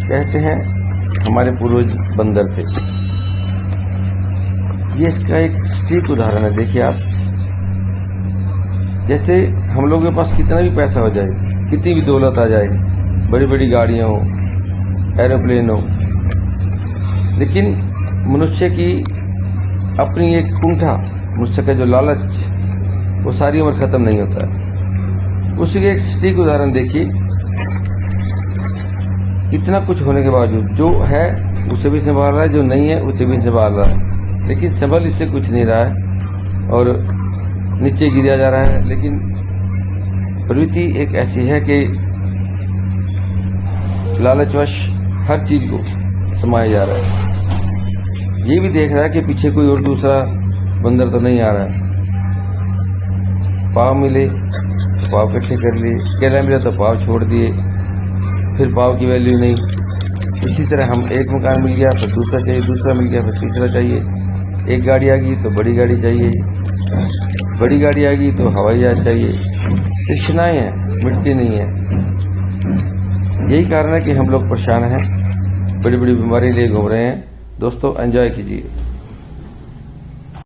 कहते हैं हमारे पूर्वज बंदर थे। ये इसका एक सटीक उदाहरण है। देखिए आप, जैसे हम लोगों के पास कितना भी पैसा हो जाए, कितनी भी दौलत आ जाए, बड़ी बड़ी गाड़ियां हो, एरोप्लेन हो, लेकिन मनुष्य की अपनी एक कुंठा, मनुष्य का जो लालच, वो सारी उम्र खत्म नहीं होता है। उसी के एक सटीक उदाहरण देखिए। इतना कुछ होने के बावजूद जो है उसे भी संभाल रहा है, जो नहीं है उसे भी संभाल रहा है, लेकिन संभल इससे कुछ नहीं रहा है और नीचे गिरा जा रहा है। लेकिन प्रवृत्ति एक ऐसी है कि लालचवश हर चीज को समाया जा रहा है। ये भी देख रहा है कि पीछे कोई और दूसरा बंदर तो नहीं आ रहा है। पाव मिले तो पाव इकट्ठे कर लिए, केला मिला तो पाव छोड़ दिए, फिर पाव की वैल्यू नहीं। इसी तरह हम, एक मकान मिल गया तो दूसरा चाहिए, दूसरा मिल गया तो तीसरा चाहिए, एक गाड़ी आ गई तो बड़ी गाड़ी चाहिए, बड़ी गाड़ी आ गई तो हवाई जहाज चाहिए। तृष्णाएं हैं, मिटती नहीं है। यही कारण है कि हम लोग परेशान हैं, बड़ी बड़ी बीमारी लिए घूम रहे हैं। दोस्तों, एंजॉय कीजिए।